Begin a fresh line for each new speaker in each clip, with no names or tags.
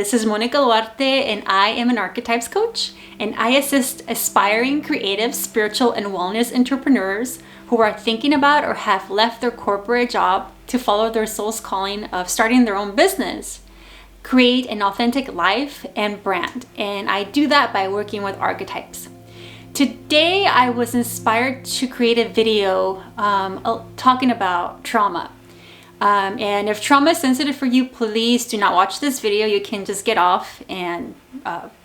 This is Monica Duarte, and I am an archetypes coach, and I assist aspiring creative, spiritual, and wellness entrepreneurs who are thinking about or have left their corporate job to follow their soul's calling of starting their own business, create an authentic life and brand. And I do that by working with archetypes. Today, I was inspired to create a video talking about trauma. And if trauma is sensitive for you, please do not watch this video. You can just get off and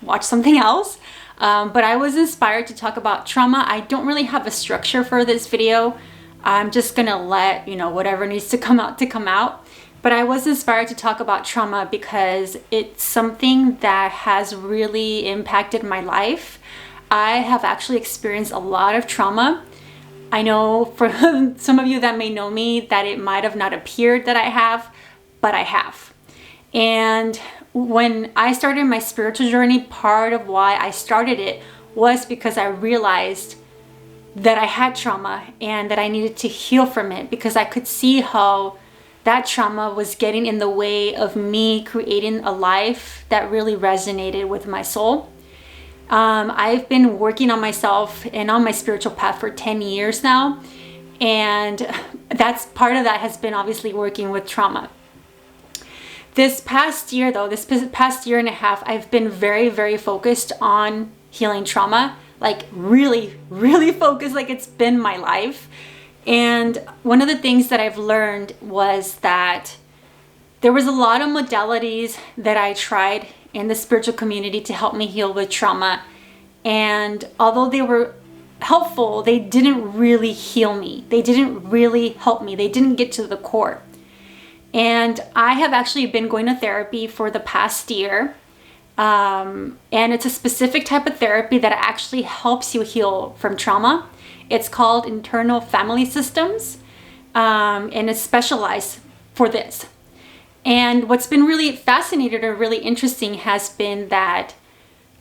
watch something else. But I was inspired to talk about trauma. I don't really have a structure for this video. I'm just gonna let whatever needs to come out. But I was inspired to talk about trauma because it's something that has really impacted my life. I have actually experienced a lot of trauma. I know for some of you that may know me that it might have not appeared that I have, but I have. And when I started my spiritual journey, part of why I started it was because I realized that I had trauma and that I needed to heal from it, because I could see how that trauma was getting in the way of me creating a life that really resonated with my soul. I've been working on myself and on my spiritual path for 10 years now. And that's part of that has been obviously working with trauma. This past year and a half, I've been very, very focused on healing trauma, like really, really focused, like it's been my life. And one of the things that I've learned was that there was a lot of modalities that I tried in the spiritual community to help me heal with trauma. And although they were helpful, they didn't really heal me. They didn't really help me. They didn't get to the core. And I have actually been going to therapy for the past year. And it's a specific type of therapy that actually helps you heal from trauma. It's called internal family systems. And it's specialized for this. And what's been really fascinating or really interesting has been that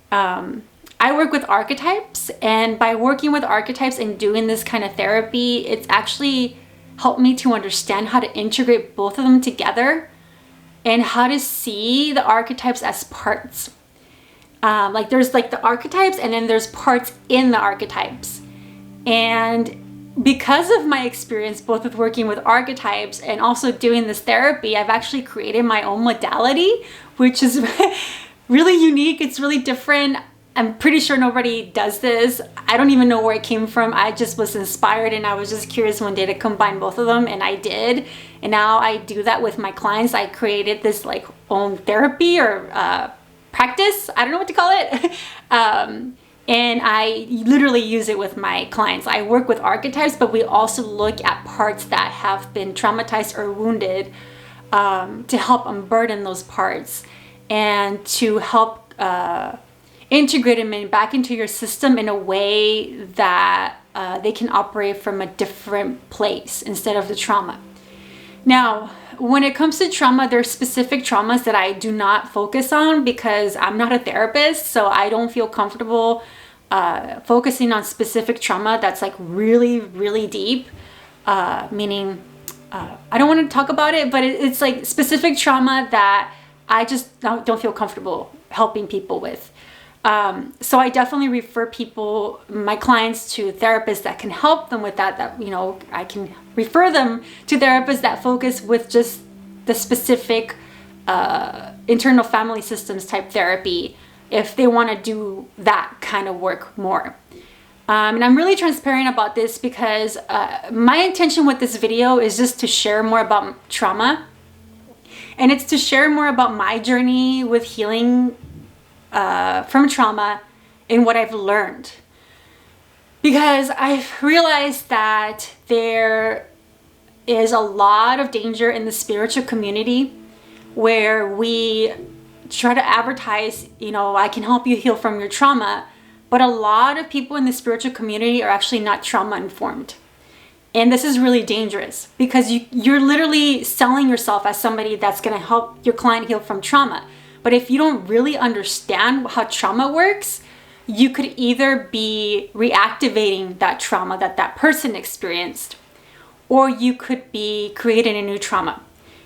I work with archetypes, and by working with archetypes and doing this kind of therapy, it's actually helped me to understand how to integrate both of them together and how to see the archetypes as parts. Like there's like the archetypes and then there's parts in the archetypes. And because of my experience both with working with archetypes and also doing this therapy, I've actually created my own modality, which is really unique. It's really different. I'm pretty sure nobody does this. I don't even know where it came from. I just was inspired and I was just curious one day to combine both of them, and I did. And now I do that with my clients. I created this like own therapy or practice. I don't know what to call it. And I literally use it with my clients. I work with archetypes, but we also look at parts that have been traumatized or wounded to help unburden those parts and to help integrate them back into your system in a way that they can operate from a different place instead of the trauma. Now, when it comes to trauma, there's specific traumas that I do not focus on because I'm not a therapist, so I don't feel comfortable focusing on specific trauma that's like really, really deep, meaning I don't want to talk about it, but it's like specific trauma that I just don't feel comfortable helping people with. So I definitely refer my clients to therapists that can help them with that, I can refer them to therapists that focus with just the specific internal family systems type therapy if they want to do that kind of work more. And I'm really transparent about this because my intention with this video is just to share more about trauma, and it's to share more about my journey with healing from trauma and what I've learned. Because I've realized that there is a lot of danger in the spiritual community where we try to advertise, I can help you heal from your trauma, but a lot of people in the spiritual community are actually not trauma informed. And this is really dangerous because you're literally selling yourself as somebody that's going to help your client heal from trauma. But if you don't really understand how trauma works, you could either be reactivating that trauma that person experienced, or you could be creating a new trauma.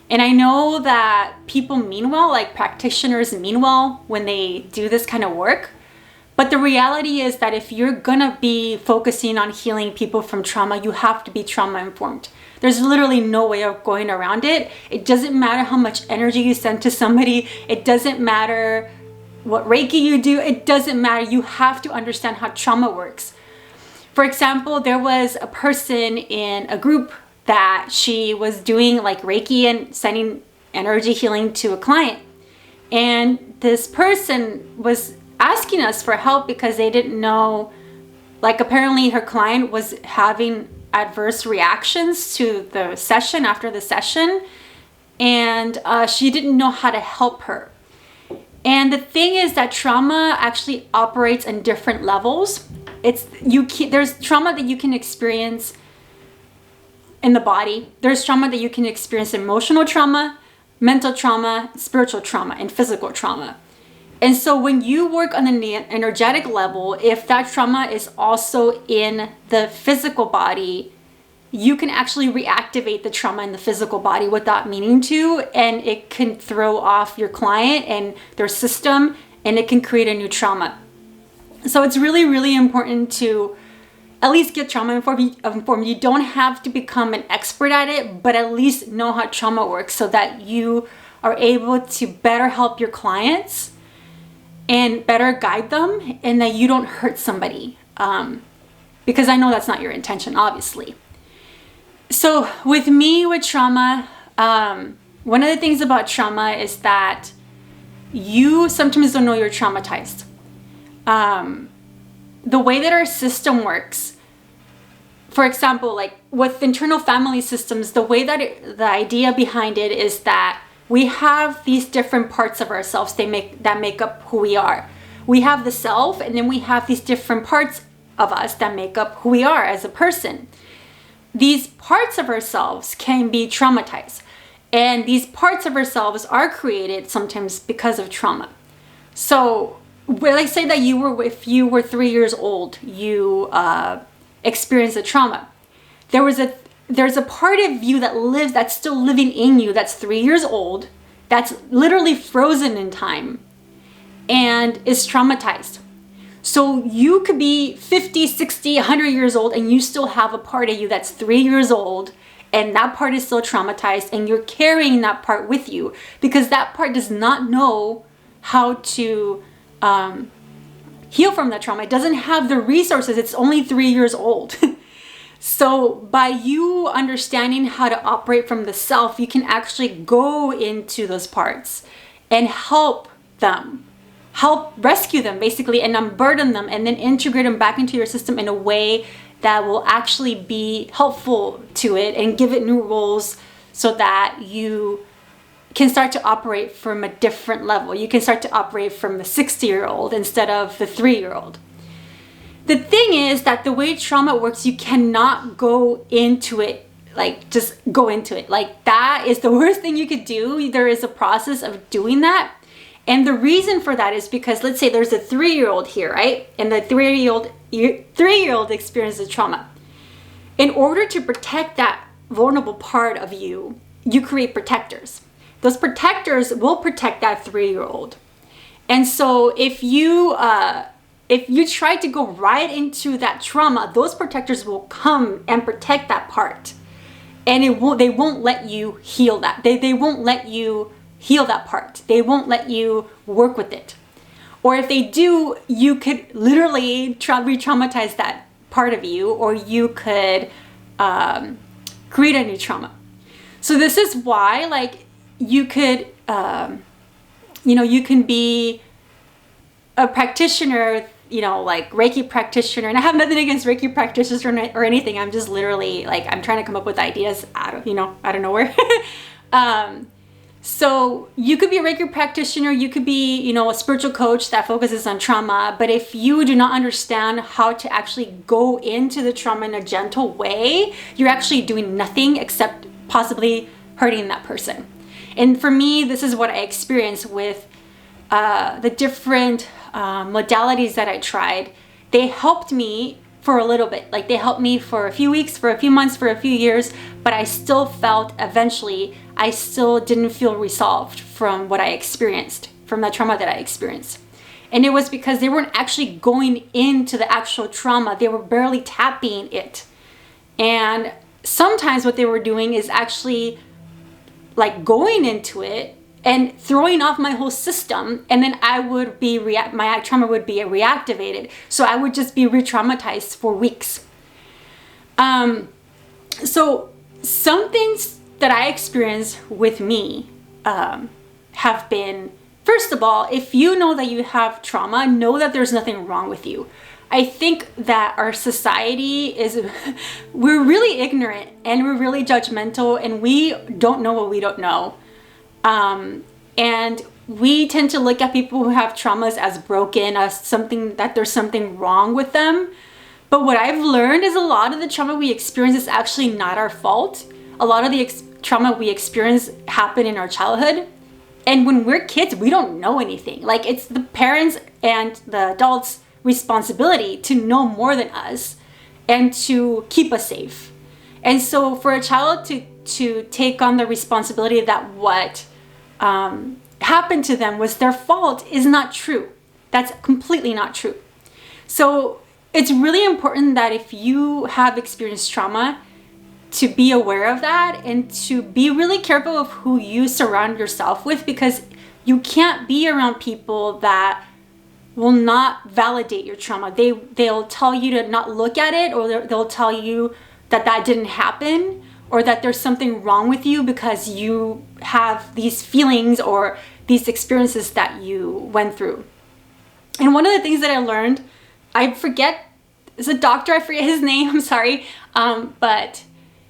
And I know that people mean well, like practitioners mean well when they do this kind of work. But the reality is that if you're gonna be focusing on healing people from trauma, you have to be trauma informed. There's literally no way of going around it. It doesn't matter how much energy you send to somebody. It doesn't matter what Reiki you do. It doesn't matter. You have to understand how trauma works. For example, there was a person in a group that she was doing like Reiki and sending energy healing to a client. And this person was asking us for help because they didn't know, like apparently her client was having adverse reactions to the session after the session, and she didn't know how to help her. And the thing is that trauma actually operates in different levels. There's trauma that you can experience in the body. There's trauma that you can experience: emotional trauma, mental trauma, spiritual trauma, and physical trauma. And so when you work on the energetic level, if that trauma is also in the physical body, you can actually reactivate the trauma in the physical body without meaning to, and it can throw off your client and their system, and it can create a new trauma. So it's really, really important to at least get trauma informed. You don't have to become an expert at it, but at least know how trauma works so that you are able to better help your clients and better guide them, and that you don't hurt somebody. Because I know that's not your intention, obviously. So with me, with trauma, one of the things about trauma is that you sometimes don't know you're traumatized. The way that our system works, for example, like with internal family systems, the way that the idea behind it is that we have these different parts of ourselves that make up who we are. We have the self, and then we have these different parts of us that make up who we are as a person. These parts of ourselves can be traumatized, and these parts of ourselves are created sometimes because of trauma. So let's say that if you were 3 years old, you experienced a trauma. There's a part of you that's still living in you, that's 3 years old, that's literally frozen in time and is traumatized. So you could be 50, 60, 100 years old, and you still have a part of you that's 3 years old, and that part is still traumatized, and you're carrying that part with you because that part does not know how to heal from that trauma. It doesn't have the resources. It's only 3 years old. So by you understanding how to operate from the self, you can actually go into those parts and help rescue them basically, and unburden them, and then integrate them back into your system in a way that will actually be helpful to it and give it new roles so that you can start to operate from a different level. You can start to operate from the 60-year-old instead of the 3-year-old. The thing is that the way trauma works, you cannot go into it, like just go into it. Like that is the worst thing you could do. There is a process of doing that. And the reason for that is because let's say there's a 3-year-old here, right? And the 3-year-old experiences trauma. In order to protect that vulnerable part of you, you create protectors. Those protectors will protect that 3-year-old. And so if you try to go right into that trauma, those protectors will come and protect that part. And they won't let you heal that. They won't let you heal that part. They won't let you work with it. Or if they do, you could literally re-traumatize that part of you, or you could create a new trauma. So this is why, like, you could, you can be a practitioner, like Reiki practitioner, and I have nothing against Reiki practitioners or anything. I'm just literally like, I'm trying to come up with ideas out of nowhere. So you could be a Reiki practitioner, you could be, a spiritual coach that focuses on trauma, but if you do not understand how to actually go into the trauma in a gentle way, you're actually doing nothing except possibly hurting that person. And for me, this is what I experienced with the different modalities that I tried. They helped me for a little bit. Like, they helped me for a few weeks, for a few months, for a few years, but I still felt eventually, I still didn't feel resolved from what I experienced, from the trauma that I experienced. And it was because they weren't actually going into the actual trauma. They were barely tapping it. And sometimes what they were doing is actually like going into it and throwing off my whole system, and then I would be my trauma would be reactivated. So I would just be re-traumatized for weeks. So some things that I experienced with me have been, first of all, if you know that you have trauma, know that there's nothing wrong with you. I think that our society we're really ignorant and we're really judgmental, and we don't know what we don't know. And we tend to look at people who have traumas as broken, as something that there's something wrong with them. But what I've learned is a lot of the trauma we experience is actually not our fault. A lot of the trauma we experience happen in our childhood. And when we're kids, we don't know anything. Like, it's the parents and the adults' responsibility to know more than us and to keep us safe. And so for a child to take on the responsibility that what happened to them was their fault is not true. That's completely not true. So it's really important that if you have experienced trauma, to be aware of that and to be really careful of who you surround yourself with, because you can't be around people that will not validate your trauma. They'll tell you to not look at it, or they'll tell you that that didn't happen, or that there's something wrong with you because you have these feelings or these experiences that you went through. And one of the things that I learned, I forget, it's a doctor, I forget his name, I'm sorry, but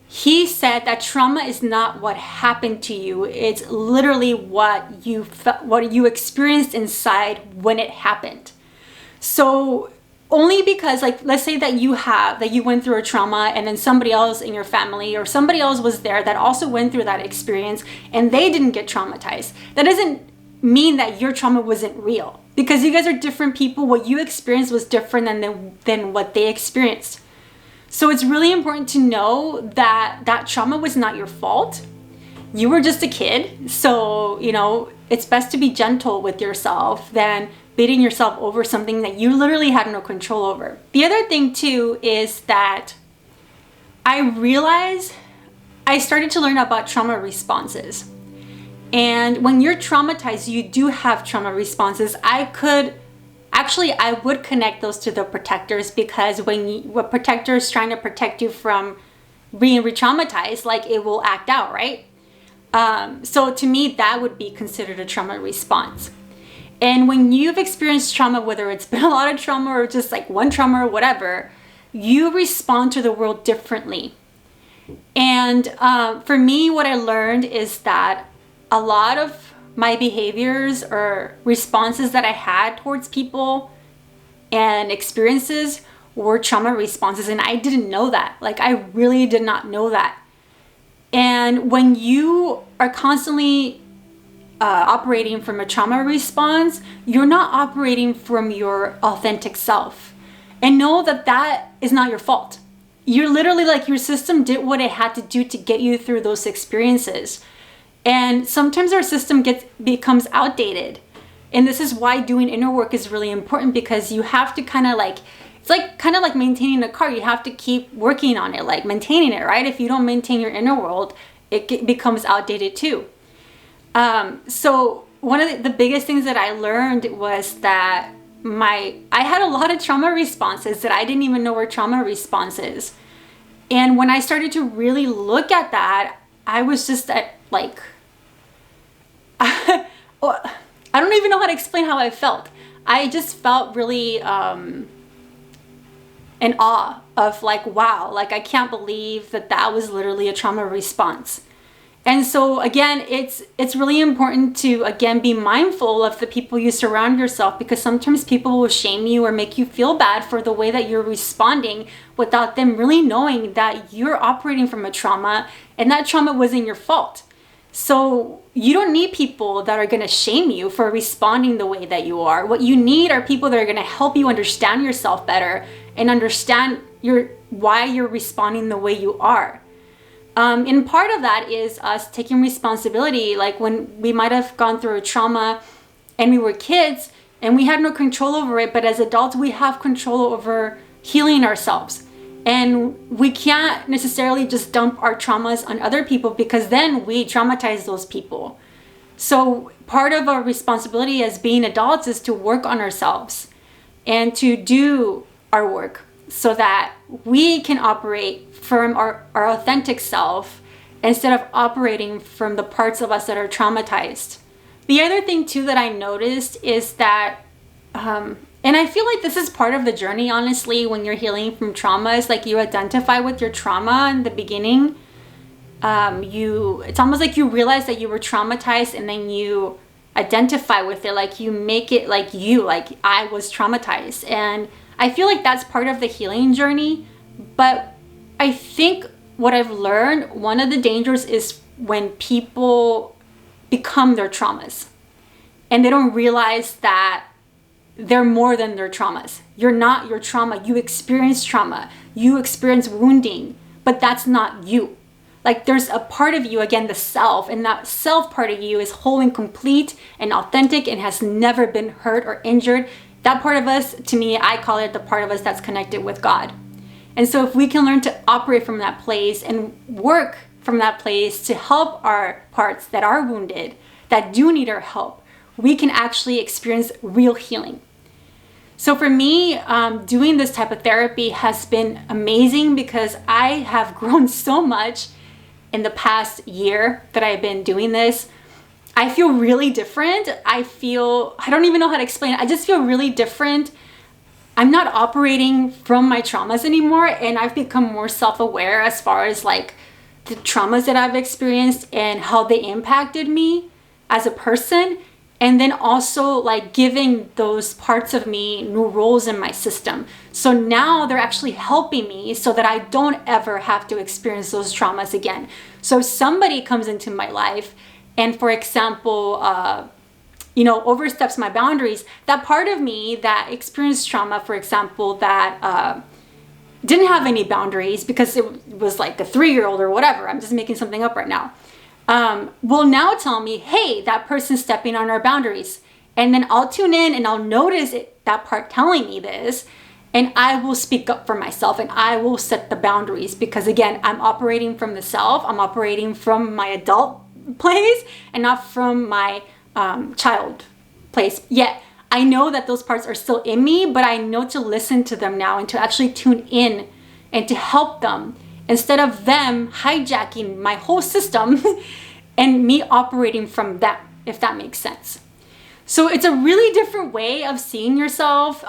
he said that trauma is not what happened to you. It's literally what you felt, what you experienced inside when it happened. So only because, like, let's say that you went through a trauma and then somebody else in your family or somebody else was there that also went through that experience and they didn't get traumatized. That doesn't mean that your trauma wasn't real, because you guys are different people. What you experienced was different than what they experienced. So it's really important to know that that trauma was not your fault. You were just a kid. So, it's best to be gentle with yourself than beating yourself over something that you literally had no control over. The other thing too is that I realized I started to learn about trauma responses. And when you're traumatized, you do have trauma responses. I would connect those to the protectors, because when a protector is trying to protect you from being re-traumatized, like, it will act out, right? So to me, that would be considered a trauma response. And when you've experienced trauma, whether it's been a lot of trauma or just like one trauma or whatever, you respond to the world differently. And for me, what I learned is that a lot of my behaviors or responses that I had towards people and experiences were trauma responses, and I didn't know that. Like, I really did not know that. And when you are constantly operating from a trauma response, you're not operating from your authentic self. And know that that is not your fault. You're literally, like, your system did what it had to do to get you through those experiences. And sometimes our system becomes outdated. And this is why doing inner work is really important, because you have to it's kind of like maintaining a car. You have to keep working on it, like maintaining it, right? If you don't maintain your inner world, it becomes outdated too. So one of the biggest things that I learned was that I had a lot of trauma responses that I didn't even know were trauma responses. And when I started to really look at that, I was just like, I don't even know how to explain how I felt. I just felt really in awe of, like, wow, like, I can't believe that was literally a trauma response. And so again, it's really important to, again, be mindful of the people you surround yourself, because sometimes people will shame you or make you feel bad for the way that you're responding without them really knowing that you're operating from a trauma and that trauma wasn't your fault. So you don't need people that are going to shame you for responding the way that you are. What you need are people that are going to help you understand yourself better and understand why you're responding the way you are. And part of that is us taking responsibility. Like when we might have gone through a trauma and we were kids and we had no control over it, but as adults, we have control over healing ourselves. And we can't necessarily just dump our traumas on other people, because then we traumatize those people. So part of our responsibility as being adults is to work on ourselves and to do our work so that we can operate from our authentic self instead of operating from the parts of us that are traumatized. The other thing too that I noticed is that, and I feel like this is part of the journey, honestly, when you're healing from trauma, is like you identify with your trauma in the beginning. It's almost like you realize that you were traumatized, and then you identify with it, like you make it like I was traumatized. And I feel like that's part of the healing journey. But I think what I've learned, one of the dangers is when people become their traumas and they don't realize that they're more than their traumas. You're not your trauma. You experience trauma. You experience wounding, but that's not you. Like there's a part of you, again, the self, and that self part of you is whole and complete and authentic and has never been hurt or injured. That part of us, to me, I call it the part of us that's connected with God. And so if we can learn to operate from that place and work from that place to help our parts that are wounded, that do need our help, we can actually experience real healing. So for me, doing this type of therapy has been amazing because I have grown so much in the past year that I've been doing this. I feel really different. I don't even know how to explain it. I just feel really different. I'm not operating from my traumas anymore, and I've become more self-aware as far as like the traumas that I've experienced and how they impacted me as a person. And then also like giving those parts of me new roles in my system. So now they're actually helping me so that I don't ever have to experience those traumas again. So if somebody comes into my life and, for example, oversteps my boundaries, that part of me that experienced trauma, for example, that didn't have any boundaries because it was like a 3-year-old or whatever, I'm just making something up right now, will now tell me, hey, that person's stepping on our boundaries. And then I'll tune in and I'll notice that part telling me this, and I will speak up for myself and I will set the boundaries, because again, I'm operating from the self, I'm operating from my adult place and not from my child place. Yet I know that those parts are still in me, but I know to listen to them now and to actually tune in and to help them, instead of them hijacking my whole system and me operating from them, if that makes sense. So it's a really different way of seeing yourself.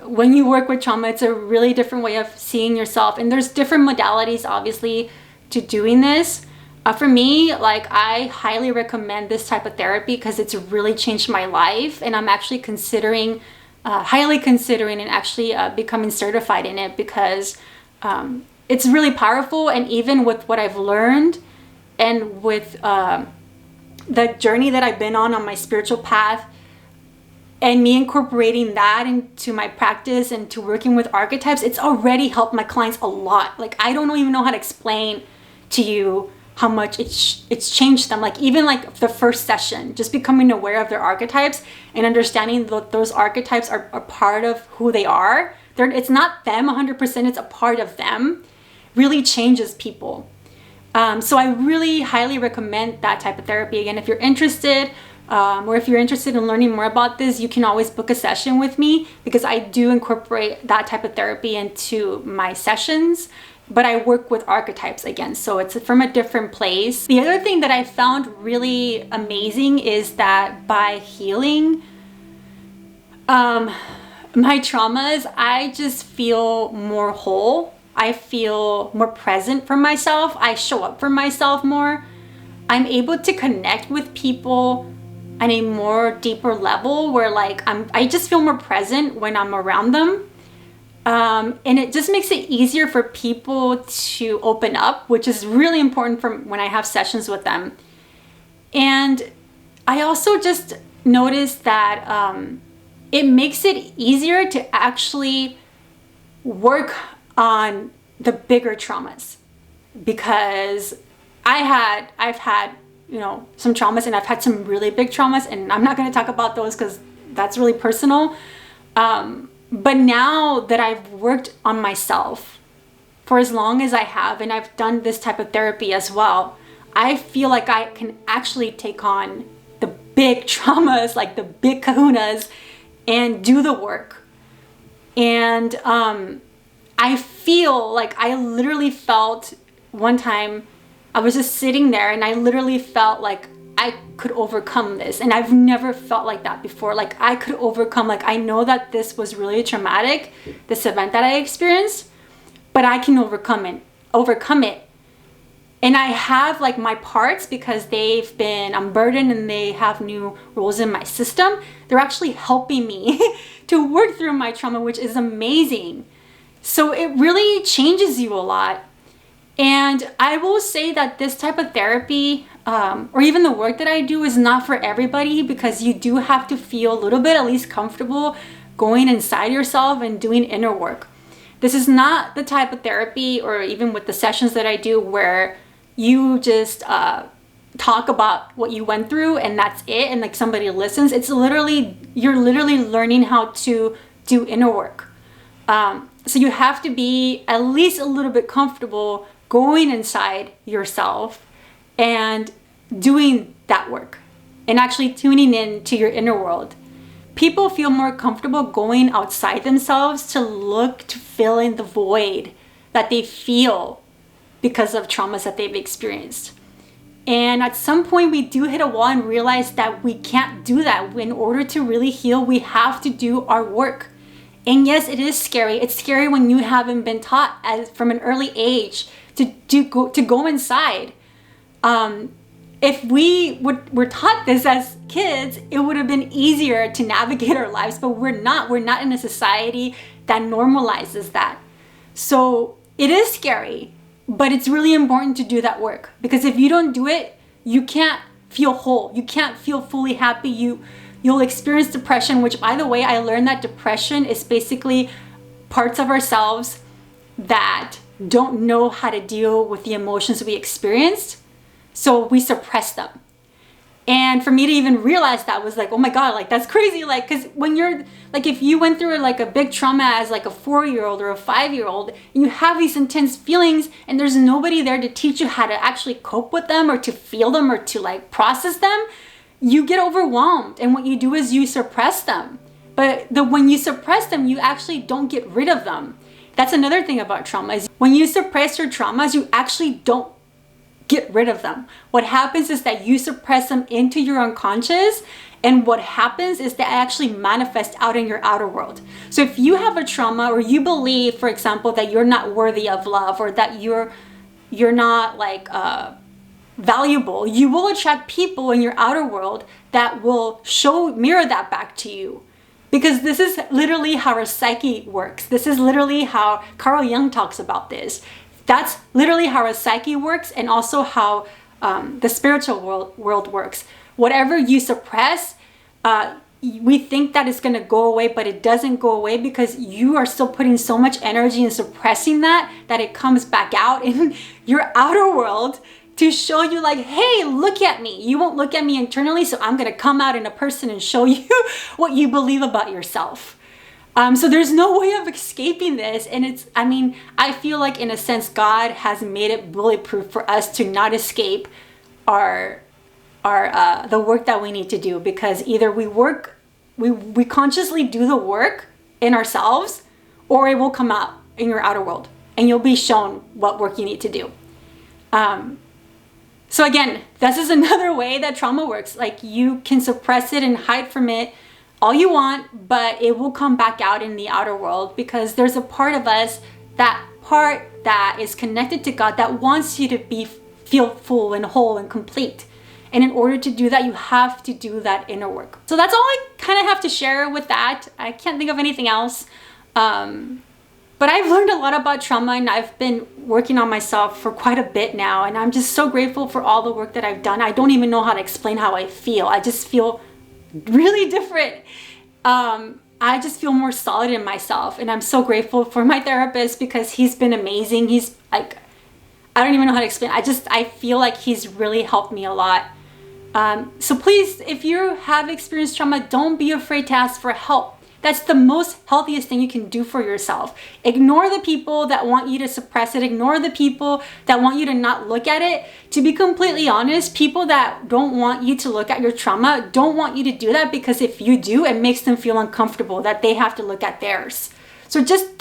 When you work with trauma, it's a really different way of seeing yourself. And there's different modalities, obviously, to doing this. For me, like, I highly recommend this type of therapy because it's really changed my life. And I'm actually highly considering and actually becoming certified in it, because it's really powerful. And even with what I've learned and with the journey that I've been on my spiritual path, and me incorporating that into my practice and to working with archetypes, it's already helped my clients a lot. Like, I don't even know how to explain to you how much it's changed them. Like, even like the first session, just becoming aware of their archetypes and understanding that those archetypes are a part of who they are. It's not them 100%, it's a part of them, really changes people. So I really highly recommend that type of therapy. Again, if you're interested, or if you're interested in learning more about this, you can always book a session with me, because I do incorporate that type of therapy into my sessions, but I work with archetypes again, so it's from a different place. The other thing that I found really amazing is that by healing my traumas, I just feel more whole. I feel more present for myself. I show up for myself more. I'm able to connect with people on a more deeper level, where like I just feel more present when I'm around them. And it just makes it easier for people to open up, which is really important for when I have sessions with them. And I also just noticed that it makes it easier to actually work on the bigger traumas, because I've had, some traumas, and I've had some really big traumas, and I'm not going to talk about those because that's really personal. But now that I've worked on myself for as long as I have, and I've done this type of therapy as well, I feel like I can actually take on the big traumas, like the big kahunas, and do the work. And I feel like I literally felt one time, I was just sitting there and I literally felt like I could overcome this. And I've never felt like that before. Like I could overcome, like I know that this was really traumatic, this event that I experienced, but I can overcome it. And I have like my parts, because they've been unburdened and they have new rules in my system. They're actually helping me to work through my trauma, which is amazing. So it really changes you a lot. And I will say that this type of therapy, or even the work that I do, is not for everybody, because you do have to feel a little bit at least comfortable going inside yourself and doing inner work. This is not the type of therapy, or even with the sessions that I do, where you just talk about what you went through and that's it, and like somebody listens. It's literally, you're literally learning how to do inner work. So you have to be at least a little bit comfortable going inside yourself and doing that work and actually tuning in to your inner world. People feel more comfortable going outside themselves to fill in the void that they feel because of traumas that they've experienced. And at some point we do hit a wall and realize that we can't do that. In order to really heal, we have to do our work. And yes, it is scary. It's scary when you haven't been taught from an early age to go inside. If we were taught this as kids, it would have been easier to navigate our lives, but we're not. We're not in a society that normalizes that. So it is scary, but it's really important to do that work, because if you don't do it, you can't feel whole. You can't feel fully happy. You'll experience depression, which, by the way, I learned that depression is basically parts of ourselves that don't know how to deal with the emotions we experienced. So we suppress them. And for me to even realize that was like, oh my God, like that's crazy. Like, cause when you're like, if you went through like a big trauma as like a 4-year-old or a 5-year-old, and you have these intense feelings and there's nobody there to teach you how to actually cope with them, or to feel them, or to like process them, you get overwhelmed. And what you do is you suppress them. But when you suppress them, you actually don't get rid of them. That's another thing about trauma, is when you suppress your traumas, you actually don't get rid of them. What happens is that you suppress them into your unconscious, and what happens is they actually manifest out in your outer world. So if you have a trauma, or you believe, for example, that you're not worthy of love, or that you're not like valuable, you will attract people in your outer world that will mirror that back to you. Because this is literally how our psyche works. This is literally how Carl Jung talks about this. That's literally how our psyche works, and also how the spiritual world works. Whatever you suppress, we think that it's going to go away, but it doesn't go away, because you are still putting so much energy in suppressing that it comes back out in your outer world to show you like, hey, look at me. You won't look at me internally, so I'm going to come out in a person and show you what you believe about yourself. So there's no way of escaping this. And I feel like in a sense, God has made it bulletproof for us to not escape the work that we need to do, because either we consciously do the work in ourselves, or it will come out in your outer world and you'll be shown what work you need to do. So again, this is another way that trauma works. Like, you can suppress it and hide from it all you want, but it will come back out in the outer world, because there's a part of us, that part that is connected to God, that wants you to feel full and whole and complete. And in order to do that, you have to do that inner work. So that's all I kind of have to share with that. I can't think of anything else. But I've learned a lot about trauma, and I've been working on myself for quite a bit now. And I'm just so grateful for all the work that I've done. I don't even know how to explain how I feel. I just feel really different. I just feel more solid in myself. And I'm so grateful for my therapist because he's been amazing. He's like, I don't even know how to explain. I feel like he's really helped me a lot. So please, if you have experienced trauma, don't be afraid to ask for help. That's the most healthiest thing you can do for yourself. Ignore the people that want you to suppress it. Ignore the people that want you to not look at it. To be completely honest, people that don't want you to look at your trauma don't want you to do that, because if you do, it makes them feel uncomfortable that they have to look at theirs. So just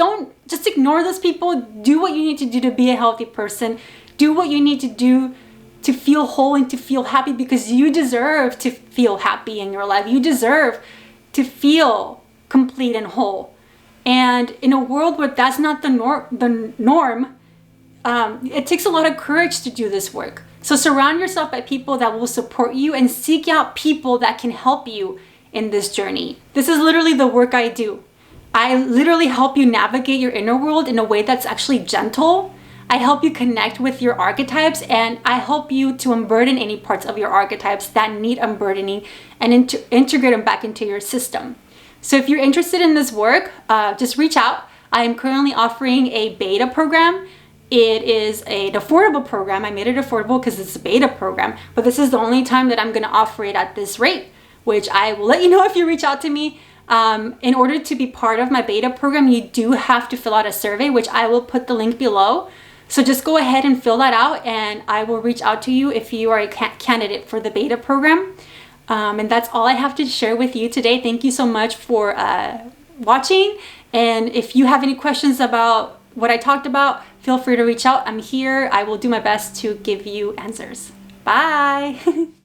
ignore those people. Do what you need to do to be a healthy person. Do what you need to do to feel whole and to feel happy, because you deserve to feel happy in your life. You deserve to feel complete and whole. And in a world where that's not the norm, it takes a lot of courage to do this work. So surround yourself by people that will support you, and seek out people that can help you in this journey. This is literally the work I do. I literally help you navigate your inner world in a way that's actually gentle. I help you connect with your archetypes, and I help you to unburden any parts of your archetypes that need unburdening, and integrate them back into your system. So if you're interested in this work, just reach out. I am currently offering a beta program. It is an affordable program. I made it affordable because it's a beta program, but this is the only time that I'm going to offer it at this rate, which I will let you know if you reach out to me. In order to be part of my beta program, you do have to fill out a survey, which I will put the link below. So just go ahead and fill that out, and I will reach out to you if you are a candidate for the beta program. And that's all I have to share with you today. Thank you so much for watching. And if you have any questions about what I talked about, feel free to reach out. I'm here. I will do my best to give you answers. Bye.